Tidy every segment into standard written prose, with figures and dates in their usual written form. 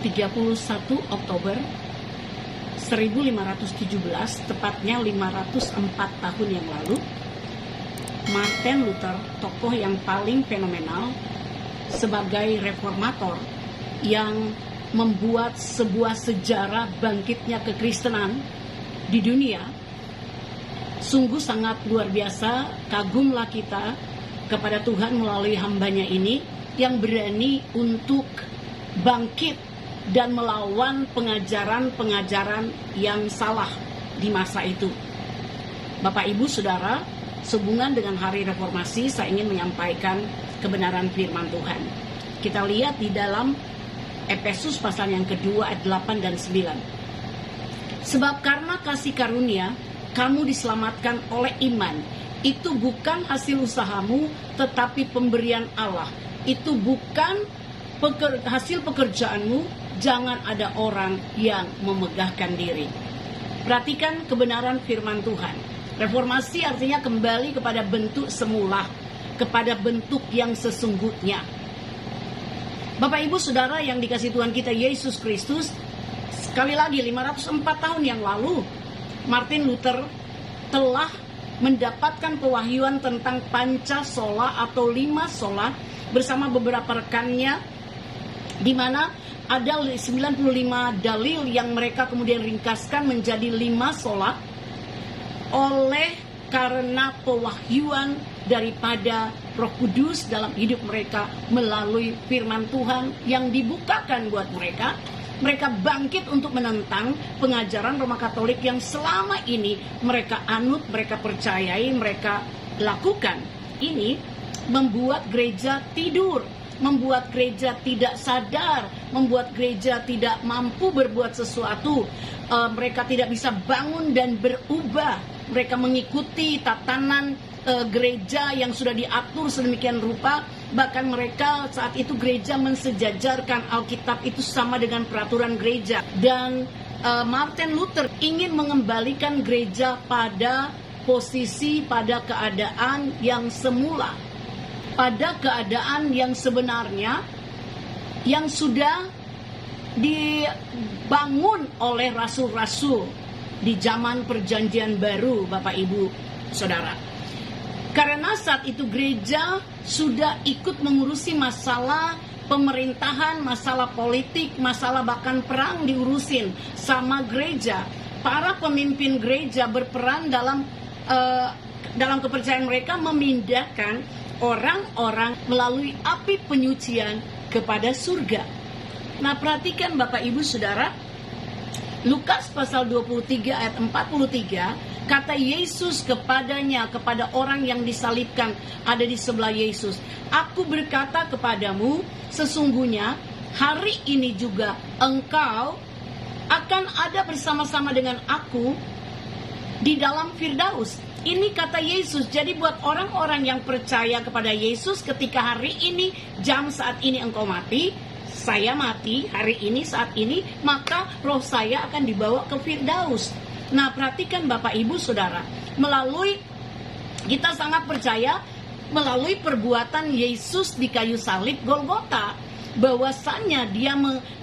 31 Oktober 1517, tepatnya 504 tahun yang lalu, Martin Luther, tokoh yang paling fenomenal sebagai reformator yang membuat sebuah sejarah bangkitnya kekristenan di dunia. Sungguh sangat luar biasa, kagumlah kita kepada Tuhan melalui hambanya ini yang berani untuk bangkit dan melawan pengajaran-pengajaran yang salah di masa itu. Bapak, Ibu, Saudara, sehubungan dengan Hari Reformasi, saya ingin menyampaikan kebenaran firman Tuhan. Kita lihat di dalam Efesus pasal yang kedua ayat 8 dan 9. Sebab karena kasih karunia kamu diselamatkan oleh iman. Itu bukan hasil usahamu, tetapi pemberian Allah. Itu bukan hasil pekerjaanmu. Jangan ada orang yang memegahkan diri. Perhatikan kebenaran firman Tuhan. Reformasi artinya kembali kepada bentuk semula, kepada bentuk yang sesungguhnya. Bapak, Ibu, Saudara yang dikasihi Tuhan kita Yesus Kristus, sekali lagi 504 tahun yang lalu Martin Luther telah mendapatkan pewahyuan tentang Pancasola atau 5 sola bersama beberapa rekannya, di mana ada 95 dalil yang mereka kemudian ringkaskan menjadi 5 sola oleh karena pewahyuan daripada Roh Kudus dalam hidup mereka melalui firman Tuhan yang dibukakan buat mereka. Mereka bangkit untuk menentang pengajaran Roma Katolik yang selama ini mereka anut, mereka percayai, mereka lakukan. Ini membuat gereja tidur, membuat gereja tidak sadar, membuat gereja tidak mampu berbuat sesuatu. Mereka tidak bisa bangun dan berubah. Mereka mengikuti tatanan gereja yang sudah diatur sedemikian rupa. Bahkan mereka saat itu gereja mensejajarkan Alkitab itu sama dengan peraturan gereja. Dan Martin Luther ingin mengembalikan gereja pada posisi, pada keadaan yang semula, pada keadaan yang sebenarnya, yang sudah dibangun oleh rasul-rasul di zaman perjanjian baru, Bapak, Ibu, Saudara. Karena saat itu gereja sudah ikut mengurusi masalah pemerintahan, masalah politik, masalah bahkan perang diurusin sama gereja. Para pemimpin gereja berperan dalam kepercayaan mereka memindahkan orang-orang melalui api penyucian kepada surga. Nah, perhatikan Bapak, Ibu, Saudara, Lukas pasal 23 ayat 43, kata Yesus kepadanya, kepada orang yang disalibkan ada di sebelah Yesus, aku berkata kepadamu, sesungguhnya hari ini juga engkau akan ada bersama-sama dengan aku di dalam Firdaus. Ini kata Yesus. Jadi buat orang-orang yang percaya kepada Yesus, ketika hari ini, jam saat ini engkau mati, saya mati hari ini, saat ini, maka roh saya akan dibawa ke Firdaus. Nah, perhatikan Bapak, Ibu, Saudara, melalui, kita sangat percaya melalui perbuatan Yesus di kayu salib Golgota, bahwasannya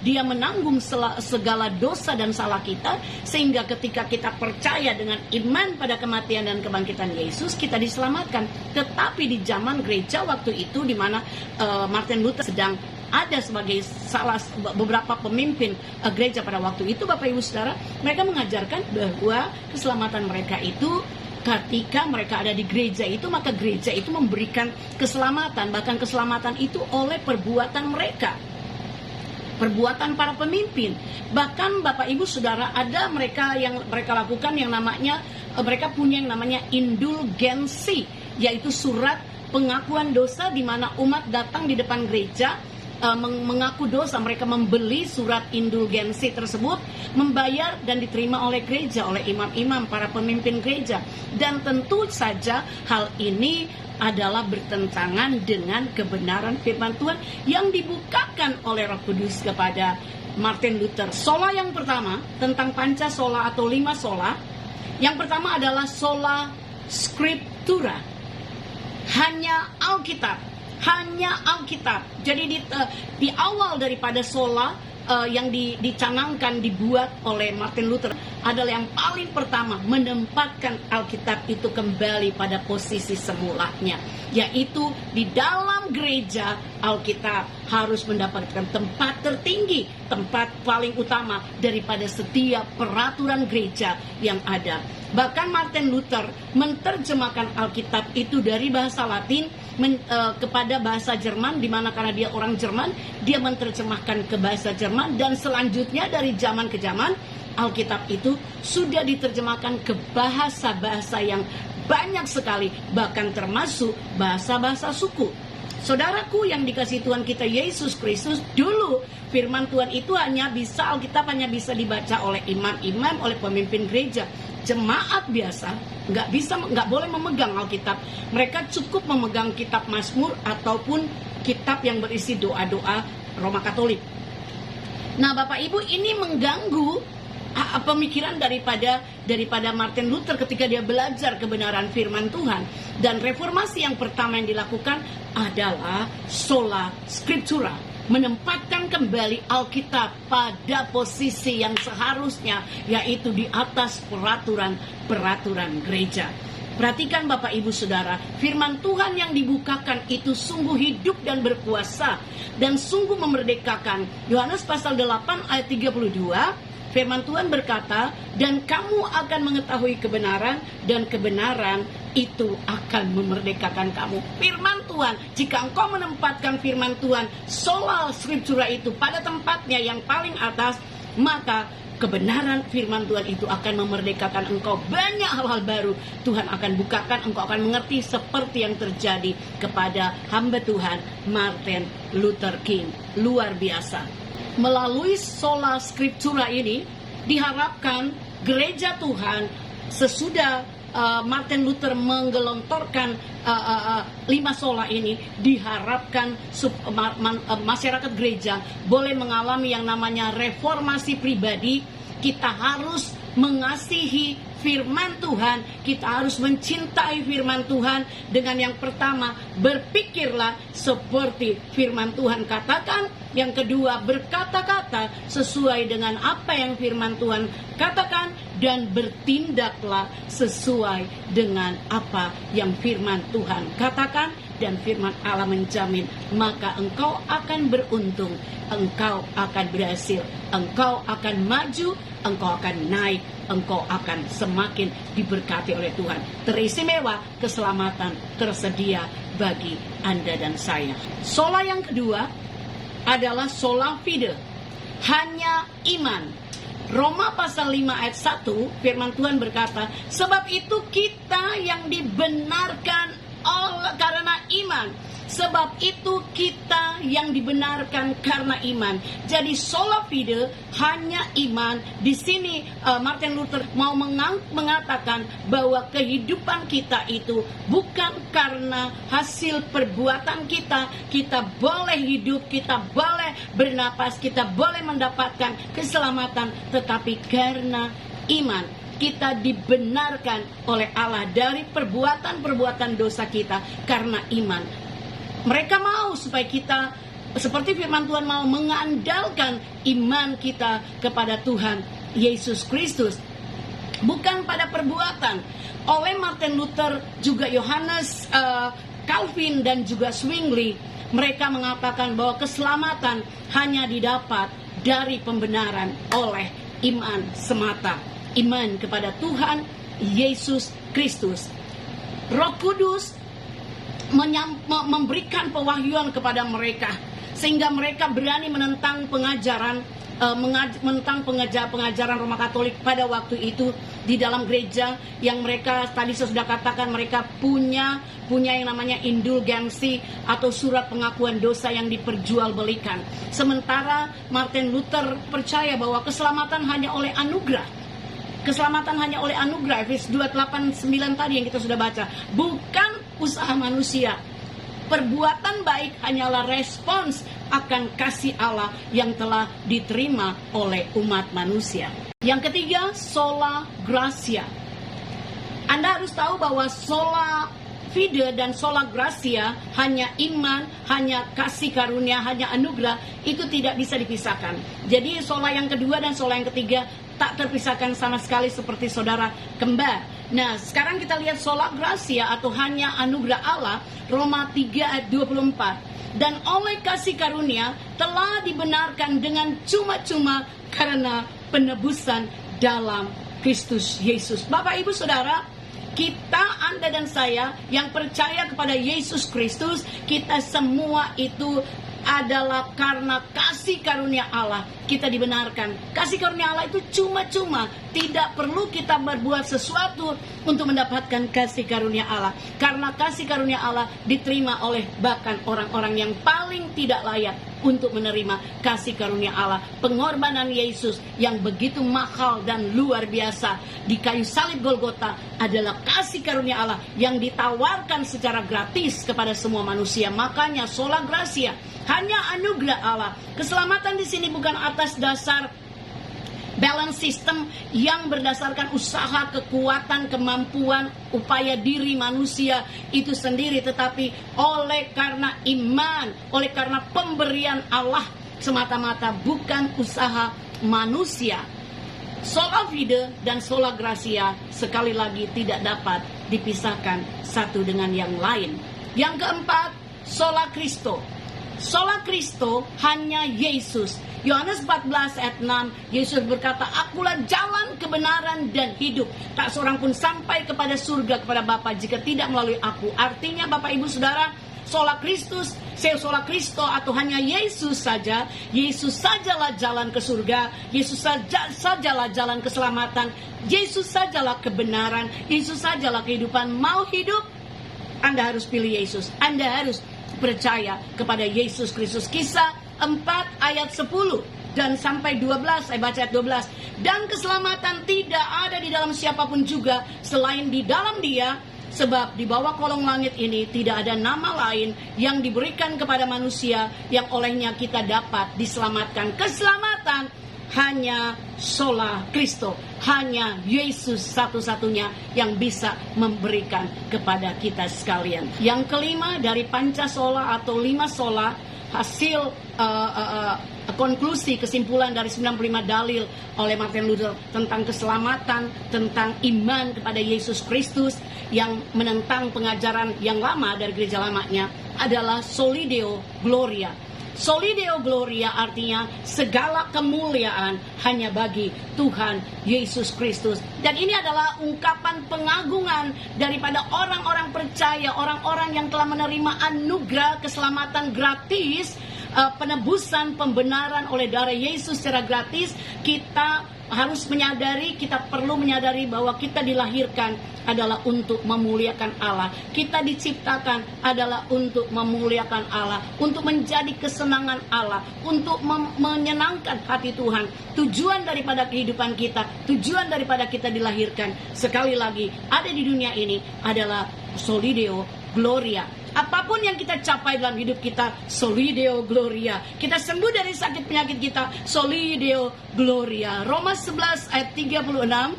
dia menanggung segala dosa dan salah kita, sehingga ketika kita percaya dengan iman pada kematian dan kebangkitan Yesus, kita diselamatkan. Tetapi di zaman gereja waktu itu, di mana Martin Luther sedang ada sebagai beberapa pemimpin gereja pada waktu itu, Bapak, Ibu, Saudara, mereka mengajarkan bahwa keselamatan mereka itu ketika mereka ada di gereja itu, maka gereja itu memberikan keselamatan, bahkan keselamatan itu oleh perbuatan mereka, perbuatan para pemimpin. Bahkan Bapak, Ibu, Saudara, ada mereka yang mereka lakukan yang namanya, mereka punya yang namanya indulgensi, yaitu surat pengakuan dosa, di mana umat datang di depan gereja mengaku dosa. Mereka membeli surat indulgensi tersebut, membayar dan diterima oleh gereja, oleh imam-imam, para pemimpin gereja. Dan tentu saja hal ini adalah bertentangan dengan kebenaran firman Tuhan yang dibukakan oleh Roh Kudus kepada Martin Luther. Sola yang pertama tentang Pancasola atau 5 sola. Yang pertama adalah sola scriptura, hanya Alkitab. Hanya Alkitab. Jadi di awal daripada sola yang dicanangkan, dibuat oleh Martin Luther adalah yang paling pertama menempatkan Alkitab itu kembali pada posisi semulanya, yaitu di dalam gereja Alkitab harus mendapatkan tempat tertinggi, tempat paling utama daripada setiap peraturan gereja yang ada. Bahkan Martin Luther menerjemahkan Alkitab itu dari bahasa Latin kepada bahasa Jerman, di mana karena dia orang Jerman, dia menerjemahkan ke bahasa Jerman, dan selanjutnya dari zaman ke zaman Alkitab itu sudah diterjemahkan ke bahasa-bahasa yang banyak sekali, bahkan termasuk bahasa-bahasa suku. Saudaraku yang dikasihi Tuhan kita Yesus Kristus, dulu firman Tuhan itu Alkitab hanya bisa dibaca oleh imam-imam, oleh pemimpin gereja. Jemaat biasa nggak boleh memegang Alkitab. Mereka cukup memegang kitab Mazmur ataupun kitab yang berisi doa-doa Roma Katolik. Nah, Bapak Ibu, ini mengganggu pemikiran daripada Martin Luther ketika dia belajar kebenaran firman Tuhan. Dan reformasi yang pertama yang dilakukan adalah sola scriptura, menempatkan kembali Alkitab pada posisi yang seharusnya, yaitu di atas peraturan gereja. Perhatikan Bapak Ibu Saudara, firman Tuhan yang dibukakan itu sungguh hidup dan berkuasa dan sungguh memerdekakan. Yohanes pasal 8 ayat 32, firman Tuhan berkata, dan kamu akan mengetahui kebenaran, dan kebenaran itu akan memerdekakan kamu. Firman Tuhan, jika engkau menempatkan firman Tuhan, sola scriptura itu pada tempatnya yang paling atas, maka kebenaran firman Tuhan itu akan memerdekakan engkau. Banyak hal-hal baru Tuhan akan bukakan, engkau akan mengerti seperti yang terjadi kepada hamba Tuhan Martin Luther King. Luar biasa. Melalui sola scriptura ini diharapkan gereja Tuhan sesudah Martin Luther menggelontorkan 5 sola ini, diharapkan masyarakat gereja boleh mengalami yang namanya reformasi pribadi. Kita harus mengasihi firman Tuhan, kita harus mencintai firman Tuhan. Dengan yang pertama, berpikirlah seperti firman Tuhan katakan. Yang kedua, berkata-kata sesuai dengan apa yang firman Tuhan katakan, dan bertindaklah sesuai dengan apa yang firman Tuhan katakan. Dan firman Allah menjamin, maka engkau akan beruntung, engkau akan berhasil, engkau akan maju, engkau akan naik, engkau akan semakin diberkati oleh Tuhan. Teristimewa keselamatan tersedia bagi Anda dan saya. Sola yang kedua adalah sola fide, hanya iman. Roma pasal 5 ayat 1, firman Tuhan berkata, sebab itu kita yang dibenarkan karena iman. Sebab itu kita yang dibenarkan karena iman. Jadi sola fide, hanya iman. Di sini Martin Luther mau mengatakan bahwa kehidupan kita itu bukan karena hasil perbuatan kita. Kita boleh hidup, kita boleh bernapas, kita boleh mendapatkan keselamatan, tetapi karena iman. Kita dibenarkan oleh Allah dari perbuatan-perbuatan dosa kita karena iman. Mereka mau supaya kita, seperti firman Tuhan, mau mengandalkan iman kita kepada Tuhan Yesus Kristus, bukan pada perbuatan. Oleh Martin Luther, juga Yohanes Calvin dan juga Zwingli, mereka mengatakan bahwa keselamatan hanya didapat dari pembenaran oleh iman semata. Iman kepada Tuhan Yesus Kristus. Roh Kudus memberikan pewahyuan kepada mereka, sehingga mereka berani menentang pengajaran pengajaran Roma Katolik pada waktu itu di dalam gereja, yang mereka tadi saya sudah katakan, mereka punya yang namanya indulgensi atau surat pengakuan dosa yang diperjualbelikan. Sementara Martin Luther percaya bahwa keselamatan hanya oleh anugerah. Keselamatan hanya oleh anugerah, Efesus 2:8-9 tadi yang kita sudah baca, bukan usaha manusia. Perbuatan baik hanyalah respons akan kasih Allah yang telah diterima oleh umat manusia. Yang ketiga, sola gratia. Anda harus tahu bahwa sola fide dan sola gratia, hanya iman, hanya kasih karunia, hanya anugerah, itu tidak bisa dipisahkan. Jadi sola yang kedua dan sola yang ketiga tak terpisahkan sama sekali seperti saudara kembar. Nah, sekarang kita lihat sola gratia atau hanya anugerah Allah, Roma 3 ayat 24. Dan oleh kasih karunia telah dibenarkan dengan cuma-cuma karena penebusan dalam Kristus Yesus. Bapak, Ibu, Saudara, kita, Anda dan saya yang percaya kepada Yesus Kristus, kita semua itu adalah karena kasih karunia Allah kita dibenarkan. Kasih karunia Allah itu cuma-cuma, tidak perlu kita berbuat sesuatu untuk mendapatkan kasih karunia Allah. Karena kasih karunia Allah diterima oleh bahkan orang-orang yang paling tidak layak untuk menerima kasih karunia Allah. Pengorbanan Yesus yang begitu mahal dan luar biasa di kayu salib Golgota adalah kasih karunia Allah yang ditawarkan secara gratis kepada semua manusia. Makanya sola gratia, hanya anugerah Allah. Keselamatan di sini bukan atas dasar balance system yang berdasarkan usaha, kekuatan, kemampuan, upaya diri manusia itu sendiri, tetapi oleh karena iman, oleh karena pemberian Allah semata-mata, bukan usaha manusia. Sola fide dan sola gratia sekali lagi tidak dapat dipisahkan satu dengan yang lain. Yang keempat, sola Christo. Sola Christo hanya Yesus. Yohanes 14 ayat 6, Yesus berkata, "Akulah jalan, kebenaran, dan hidup. Tak seorang pun sampai kepada surga, kepada Bapa, jika tidak melalui aku." Artinya, Bapak, Ibu, Saudara, sola Kristus, sola Kristo atau hanya Yesus saja. Yesus sajalah jalan ke surga. Yesus sajalah jalan keselamatan. Yesus sajalah kebenaran. Yesus sajalah kehidupan. Mau hidup, Anda harus pilih Yesus. Anda harus percaya kepada Yesus Kristus. Kisah 4 ayat 10 dan sampai 12, saya baca ayat 12. Dan keselamatan tidak ada di dalam siapapun juga selain di dalam Dia, sebab di bawah kolong langit ini tidak ada nama lain yang diberikan kepada manusia yang olehnya kita dapat diselamatkan. Keselamatan hanya sola Kristo, hanya Yesus satu-satunya yang bisa memberikan kepada kita sekalian. Yang kelima dari Pancasola atau 5 sola, hasil konklusi kesimpulan dari 95 dalil oleh Martin Luther tentang keselamatan, tentang iman kepada Yesus Kristus yang menentang pengajaran yang lama dari gereja lamanya adalah Soli Deo Gloria. Soli Deo Gloria artinya segala kemuliaan hanya bagi Tuhan Yesus Kristus. Dan ini adalah ungkapan pengagungan daripada orang-orang percaya, orang-orang yang telah menerima anugerah keselamatan gratis, penebusan, pembenaran oleh darah Yesus secara gratis. Kita harus menyadari, kita perlu menyadari bahwa kita dilahirkan adalah untuk memuliakan Allah. Kita diciptakan adalah untuk memuliakan Allah, untuk menjadi kesenangan Allah, untuk menyenangkan hati Tuhan. Tujuan daripada kehidupan kita, tujuan daripada kita dilahirkan, sekali lagi ada di dunia ini adalah Soli Deo Gloria. Apapun yang kita capai dalam hidup kita, Soli Deo Gloria. Kita sembuh dari sakit penyakit kita, Soli Deo Gloria. Roma 11 ayat 36.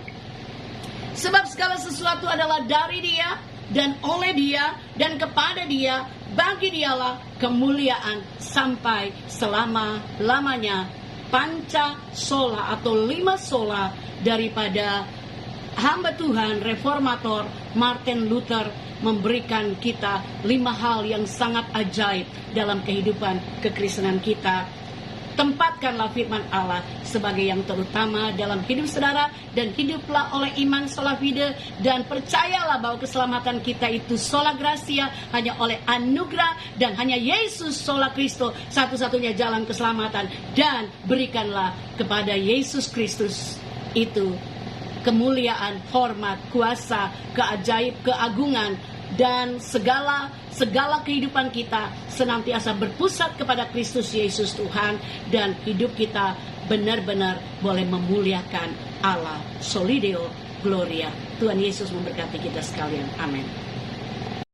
Sebab segala sesuatu adalah dari Dia, dan oleh Dia, dan kepada Dia, bagi Dialah kemuliaan sampai selama-lamanya. Panca sola atau 5 sola daripada hamba Tuhan reformator Martin Luther memberikan kita 5 hal yang sangat ajaib dalam kehidupan kekristenan kita. Tempatkanlah firman Allah sebagai yang terutama dalam hidup saudara, dan hiduplah oleh iman sola fide, dan percayalah bahwa keselamatan kita itu sola gratia, hanya oleh anugerah, dan hanya Yesus sola Kristo satu-satunya jalan keselamatan. Dan berikanlah kepada Yesus Kristus itu kemuliaan, hormat, kuasa, keajaib, keagungan, dan segala kehidupan kita senantiasa berpusat kepada Kristus Yesus Tuhan, dan hidup kita benar-benar boleh memuliakan Allah. Soli Deo Gloria. Tuhan Yesus memberkati kita sekalian. Amin.